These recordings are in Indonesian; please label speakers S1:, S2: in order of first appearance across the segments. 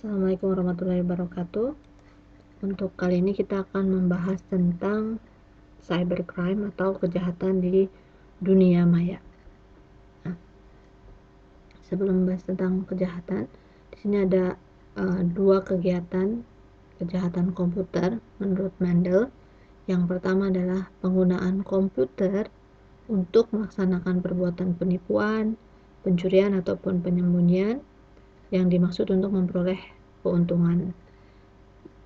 S1: Assalamualaikum warahmatullahi wabarakatuh. Untuk kali ini kita akan membahas tentang cybercrime atau kejahatan di dunia maya. Nah, sebelum membahas tentang kejahatan, di sini ada dua kegiatan kejahatan komputer menurut Mendel. Yang pertama adalah penggunaan komputer untuk melaksanakan perbuatan penipuan, pencurian ataupun penyembunyian yang dimaksud untuk memperoleh keuntungan,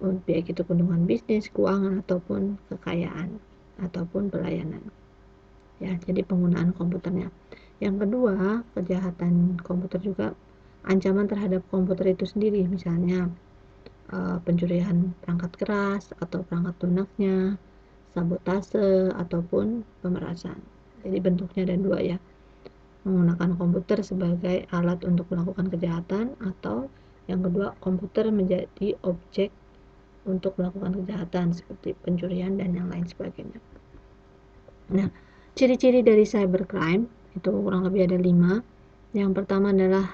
S1: baik itu keuntungan bisnis, keuangan ataupun kekayaan ataupun pelayanan. Ya, jadi penggunaan komputernya. Yang kedua, kejahatan komputer juga ancaman terhadap komputer itu sendiri, misalnya pencurian perangkat keras atau perangkat lunaknya, sabotase ataupun pemerasan. Jadi bentuknya ada dua ya, menggunakan komputer sebagai alat untuk melakukan kejahatan, atau yang kedua, komputer menjadi objek untuk melakukan kejahatan seperti pencurian dan yang lain sebagainya. Nah, ciri-ciri dari cybercrime itu kurang lebih ada 5. Yang pertama adalah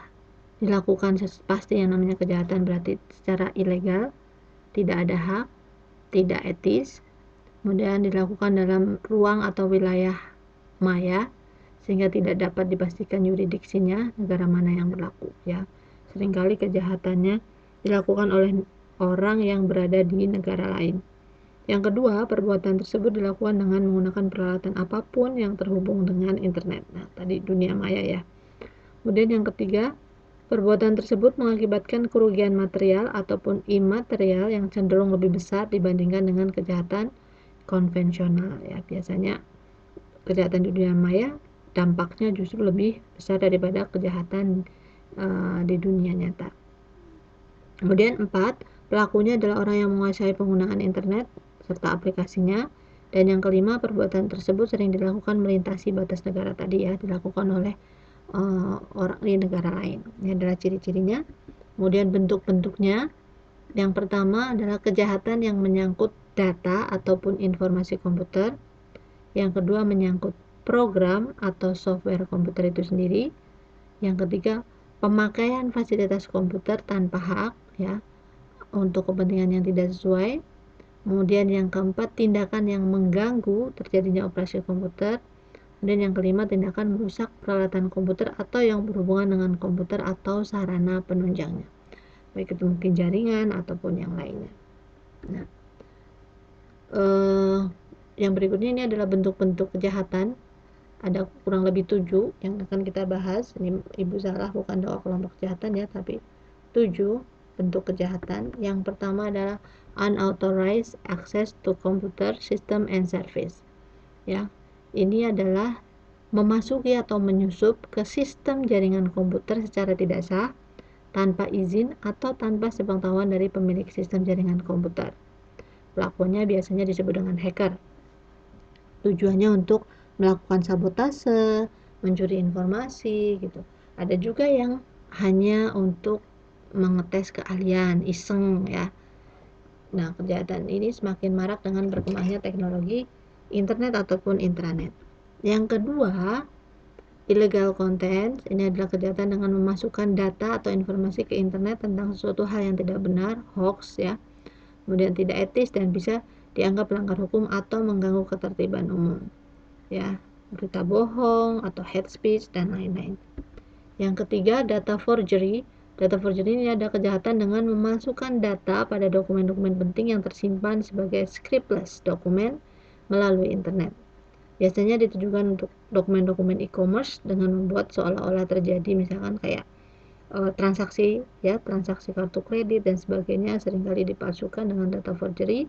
S1: dilakukan pasti yang namanya kejahatan berarti secara ilegal, tidak ada hak, tidak etis, kemudian dilakukan dalam ruang atau wilayah maya sehingga tidak dapat dipastikan yurisdiksinya, negara mana yang berlaku ya. Seringkali kejahatannya dilakukan oleh orang yang berada di negara lain. Yang kedua, perbuatan tersebut dilakukan dengan menggunakan peralatan apapun yang terhubung dengan internet. Nah, tadi dunia maya ya. Kemudian yang ketiga, perbuatan tersebut mengakibatkan kerugian material ataupun imaterial yang cenderung lebih besar dibandingkan dengan kejahatan konvensional ya. Biasanya kejahatan di dunia maya dampaknya justru lebih besar daripada kejahatan di dunia nyata. Kemudian 4, pelakunya adalah orang yang menguasai penggunaan internet serta aplikasinya. Dan yang kelima, perbuatan tersebut sering dilakukan melintasi batas negara tadi ya, dilakukan oleh orang di negara lain. Ini adalah ciri-cirinya. Kemudian bentuk-bentuknya, yang pertama adalah kejahatan yang menyangkut data ataupun informasi komputer. Yang kedua, menyangkut program atau software komputer itu sendiri. Yang ketiga, pemakaian fasilitas komputer tanpa hak ya, untuk kepentingan yang tidak sesuai. Kemudian yang keempat, tindakan yang mengganggu terjadinya operasi komputer. Dan yang kelima, tindakan merusak peralatan komputer atau yang berhubungan dengan komputer atau sarana penunjangnya, baik itu mungkin jaringan ataupun yang lainnya. Nah, yang berikutnya ini adalah bentuk-bentuk kejahatan. Ada kurang lebih 7 yang akan kita bahas. Ini Ibu salah, bukan doa kelompok kejahatan ya, tapi 7 bentuk kejahatan. Yang pertama adalah unauthorized access to computer system and service. Ya, ini adalah memasuki atau menyusup ke sistem jaringan komputer secara tidak sah, tanpa izin atau tanpa sepengetahuan dari pemilik sistem jaringan komputer. Pelakunya biasanya disebut dengan hacker. Tujuannya untuk melakukan sabotase, mencuri informasi gitu. Ada juga yang hanya untuk mengetes keahlian, iseng ya. Nah, kejahatan ini semakin marak dengan berkembangnya teknologi internet ataupun intranet. Yang kedua, illegal content. Ini adalah kejahatan dengan memasukkan data atau informasi ke internet tentang sesuatu hal yang tidak benar, hoax ya. Kemudian tidak etis dan bisa dianggap melanggar hukum atau mengganggu ketertiban umum. Ya, berita bohong atau hate speech dan lain-lain. Yang ketiga, data forgery. Data forgery ini ada kejahatan dengan memasukkan data pada dokumen-dokumen penting yang tersimpan sebagai scriptless dokumen melalui internet. Biasanya ditujukan untuk dokumen-dokumen e-commerce dengan membuat seolah-olah terjadi misalkan kayak transaksi ya, transaksi kartu kredit dan sebagainya, seringkali dipalsukan dengan data forgery.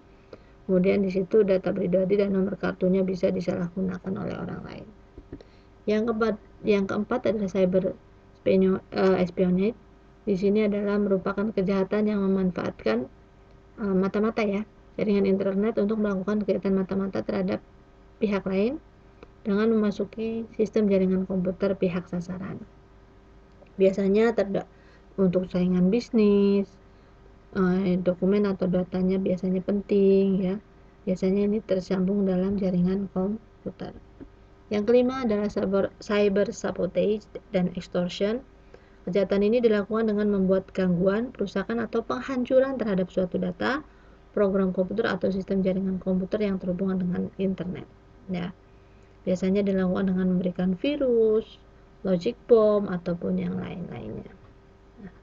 S1: Kemudian di situ data pribadi dan nomor kartunya bisa disalahgunakan oleh orang lain. Yang keempat adalah cyber espionage. Di sini adalah merupakan kejahatan yang memanfaatkan mata-mata ya, jaringan internet untuk melakukan kegiatan mata-mata terhadap pihak lain dengan memasuki sistem jaringan komputer pihak sasaran. Biasanya untuk saingan bisnis, dokumen atau datanya biasanya penting ya. Biasanya ini tersambung dalam jaringan komputer. Yang kelima adalah cyber sabotage dan extortion. Kejahatan ini dilakukan dengan membuat gangguan, perusakan, atau penghancuran terhadap suatu data, program komputer, atau sistem jaringan komputer yang terhubungan dengan internet. Ya, biasanya dilakukan dengan memberikan virus, logic bomb, ataupun yang lain-lainnya. Nah,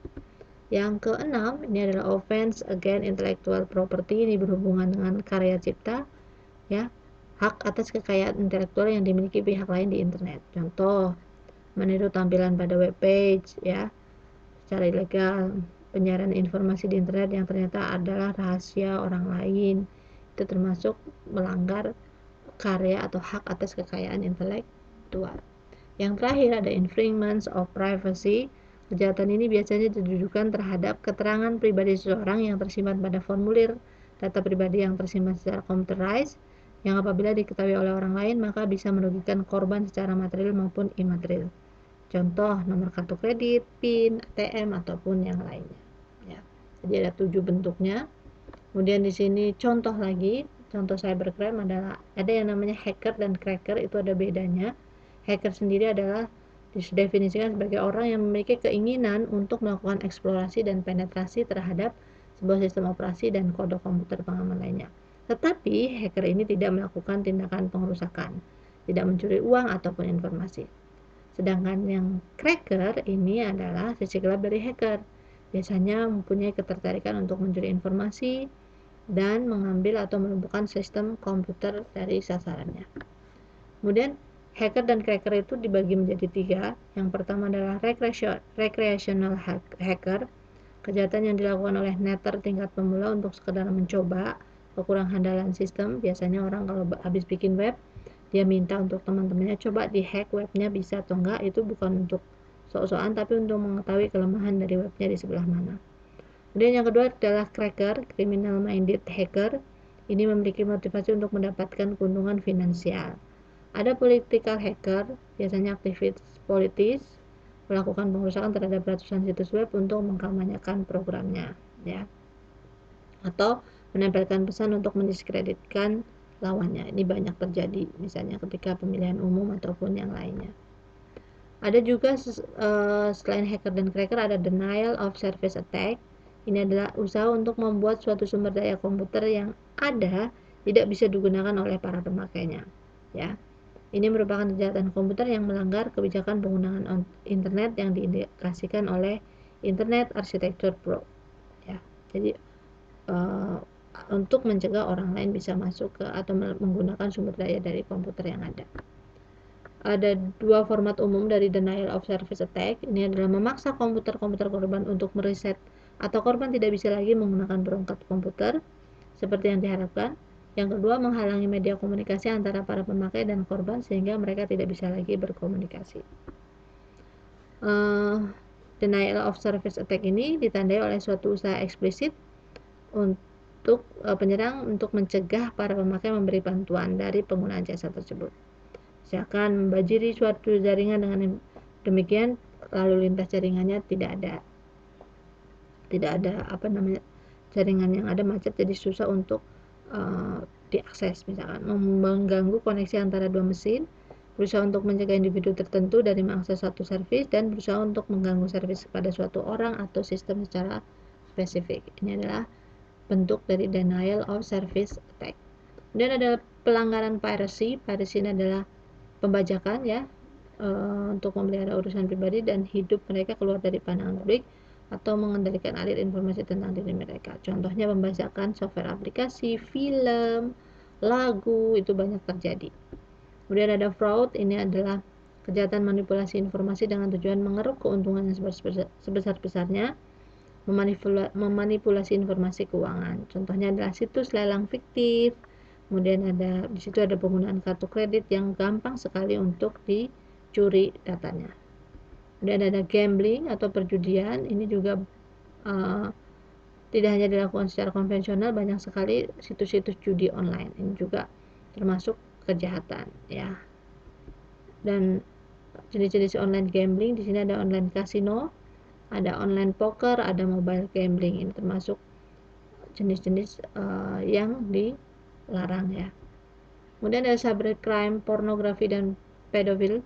S1: yang keenam, ini adalah offense against intellectual property. Ini berhubungan dengan karya cipta, ya, hak atas kekayaan intelektual yang dimiliki pihak lain di internet. Contoh, meniru tampilan pada web page, ya, secara ilegal, penyiaran informasi di internet yang ternyata adalah rahasia orang lain, itu termasuk melanggar karya atau hak atas kekayaan intelektual. Yang terakhir ada infringements of privacy. Kejahatan ini biasanya ditujukan terhadap keterangan pribadi seseorang yang tersimpan pada formulir data pribadi yang tersimpan secara computerized, yang apabila diketahui oleh orang lain maka bisa merugikan korban secara material maupun imaterial. Contoh, nomor kartu kredit, PIN, ATM, ataupun yang lainnya. Ya. Jadi ada 7 bentuknya. Kemudian di sini contoh lagi, contoh cybercrime adalah ada yang namanya hacker dan cracker, itu ada bedanya. Hacker sendiri adalah didefinisikan sebagai orang yang memiliki keinginan untuk melakukan eksplorasi dan penetrasi terhadap sebuah sistem operasi dan kode komputer pengaman lainnya. Tetapi hacker ini tidak melakukan tindakan pengerusakan, tidak mencuri uang ataupun informasi. Sedangkan yang cracker ini adalah sisi gelap dari hacker. Biasanya mempunyai ketertarikan untuk mencuri informasi dan mengambil atau melumpuhkan sistem komputer dari sasarannya. Kemudian hacker dan cracker itu dibagi menjadi 3. Yang pertama adalah recreational hacker. Kejahatan yang dilakukan oleh netter tingkat pemula untuk sekedar mencoba kekurang handalan sistem. Biasanya orang kalau habis bikin web, dia minta untuk teman-temannya coba di hack webnya bisa atau enggak. Itu bukan untuk sok-sokan tapi untuk mengetahui kelemahan dari webnya di sebelah mana. Kemudian yang kedua adalah cracker, criminal minded hacker. Ini memiliki motivasi untuk mendapatkan keuntungan finansial. Ada political hacker, biasanya aktivis politis, melakukan pengerusakan terhadap ratusan situs web untuk mengkampanyekan programnya, ya, atau menempelkan pesan untuk mendiskreditkan lawannya. Ini banyak terjadi misalnya ketika pemilihan umum ataupun yang lainnya. Ada juga selain hacker dan cracker ada denial of service attack. Ini adalah usaha untuk membuat suatu sumber daya komputer yang ada tidak bisa digunakan oleh para pemakainya, ya. Ini merupakan kejahatan komputer yang melanggar kebijakan penggunaan internet yang diindikasikan oleh Internet Architecture Pro, ya. Jadi untuk mencegah orang lain bisa masuk ke atau menggunakan sumber daya dari komputer yang ada. Ada 2 format umum dari denial of service attack. Ini adalah memaksa komputer-komputer korban untuk mereset atau korban tidak bisa lagi menggunakan perangkat komputer seperti yang diharapkan. Yang kedua, menghalangi media komunikasi antara para pemakai dan korban sehingga mereka tidak bisa lagi berkomunikasi. Denial of service attack ini ditandai oleh suatu usaha eksplisit untuk penyerang untuk mencegah para pemakai memberi bantuan dari penggunaan jasa tersebut. Misalkan membajiri suatu jaringan dengan demikian lalu lintas jaringannya tidak ada jaringan yang ada macet jadi susah untuk diakses, misalkan mengganggu koneksi antara 2 mesin, berusaha untuk mencegah individu tertentu dari mengakses suatu servis, dan berusaha untuk mengganggu servis kepada suatu orang atau sistem secara spesifik. Ini adalah bentuk dari denial of service attack. Kemudian ada pelanggaran piracy. Piracy ini adalah pembajakan, ya, untuk memelihara urusan pribadi dan hidup mereka keluar dari pandangan publik atau mengendalikan alir informasi tentang diri mereka. Contohnya pembajakan software aplikasi, film, lagu, itu banyak terjadi. Kemudian ada fraud. Ini adalah kejahatan manipulasi informasi dengan tujuan mengeruk keuntungan yang sebesar-besarnya, memanipulasi informasi keuangan. Contohnya adalah situs lelang fiktif. Kemudian di situ ada penggunaan kartu kredit yang gampang sekali untuk dicuri datanya. Kemudian ada gambling atau perjudian. Ini juga tidak hanya dilakukan secara konvensional, banyak sekali situs-situs judi online. Ini juga termasuk kejahatan, ya. Dan jenis-jenis online gambling di sini ada online casino, ada online poker, ada mobile gambling. Ini termasuk jenis-jenis yang dilarang, ya. Kemudian ada cybercrime, pornografi, dan pedofil.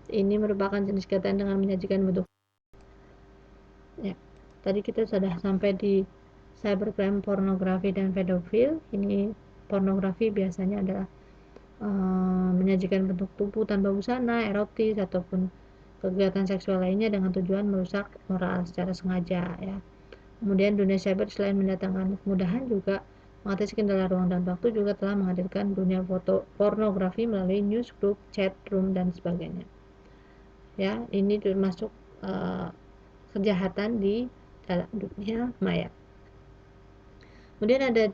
S1: Ini merupakan jenis kejahatan dengan menyajikan bentuk Ya, tadi kita sudah sampai di cybercrime, pornografi dan pedofil. Ini pornografi biasanya adalah menyajikan bentuk tubuh tanpa busana, erotis ataupun kegiatan seksual lainnya dengan tujuan merusak moral secara sengaja ya. Kemudian dunia cyber selain mendatangkan kemudahan juga mengatasi kendala ruang dan waktu, juga telah menghadirkan dunia foto pornografi melalui newsgroup, chat room dan sebagainya. Ya, ini termasuk kejahatan di dalam dunia maya. Kemudian ada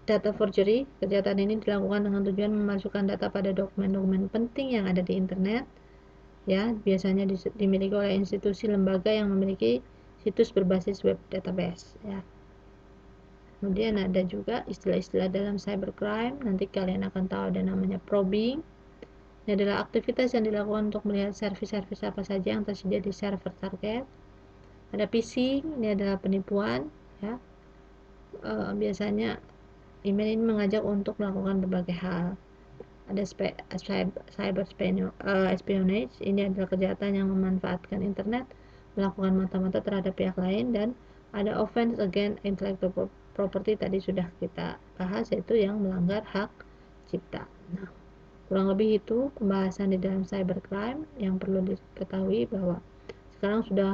S1: data forgery. Kejahatan ini dilakukan dengan tujuan memasukkan data pada dokumen-dokumen penting yang ada di internet. Ya, biasanya dimiliki oleh institusi lembaga yang memiliki situs berbasis web database. Ya. Kemudian ada juga istilah-istilah dalam cybercrime. Nanti kalian akan tahu ada namanya probing. Ini adalah aktivitas yang dilakukan untuk melihat servis-servis apa saja yang tersedia di server target. Ada phishing, ini adalah penipuan. Ya. Biasanya email ini mengajak untuk melakukan berbagai hal. Ada cyber espionage, ini adalah kejahatan yang memanfaatkan internet melakukan mata-mata terhadap pihak lain. Dan ada offense against intellectual property, tadi sudah kita bahas, yaitu yang melanggar hak cipta. Nah, kurang lebih itu pembahasan di dalam cybercrime. Yang perlu diketahui bahwa sekarang sudah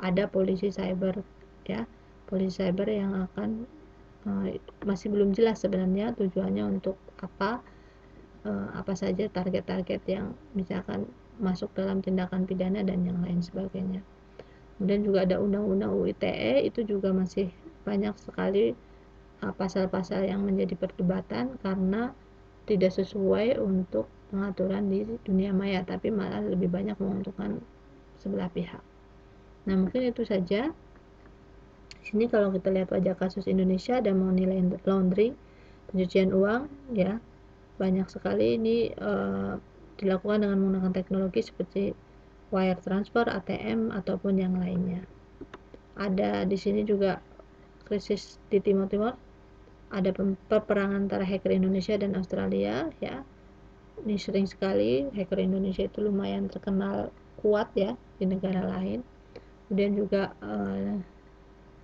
S1: ada polisi cyber ya, polisi cyber yang akan masih belum jelas sebenarnya tujuannya untuk apa saja target-target yang misalkan masuk dalam tindakan pidana dan yang lain sebagainya. Kemudian juga ada undang-undang UITE, itu juga masih banyak sekali pasal-pasal yang menjadi perdebatan karena tidak sesuai untuk pengaturan di dunia maya, tapi malah lebih banyak menguntungkan sebelah pihak. Nah, mungkin itu saja. Sini kalau kita lihat wajah kasus Indonesia, ada money laundering, pencucian uang ya, banyak sekali ini dilakukan dengan menggunakan teknologi seperti wire transfer, ATM ataupun yang lainnya. Ada di sini juga krisis di Timur Timur, ada peperangan antara hacker Indonesia dan Australia ya. Ini sering sekali hacker Indonesia itu lumayan terkenal kuat ya di negara lain. Kemudian juga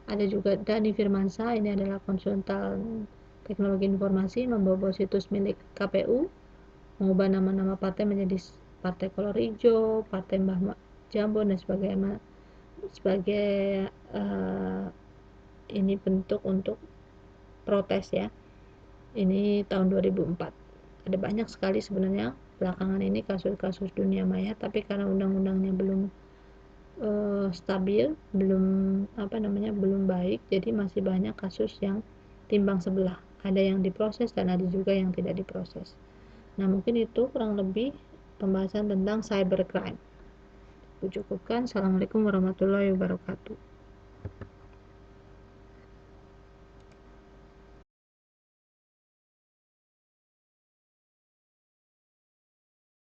S1: ada juga Dhani Firmansyah, ini adalah konsultan teknologi informasi, membobol situs milik KPU, mengubah nama-nama partai menjadi Partai Kolor Hijau, Partai Mbah Jambon dan sebagainya, sebagai ini bentuk untuk protes ya. Ini tahun 2004. Ada banyak sekali sebenarnya belakangan ini kasus-kasus dunia maya, tapi karena undang-undangnya belum stabil, belum baik, jadi masih banyak kasus yang timbang sebelah. Ada yang diproses dan ada juga yang tidak diproses. Nah, mungkin itu kurang lebih pembahasan tentang cybercrime. Aku cukupkan. Assalamualaikum warahmatullahi wabarakatuh.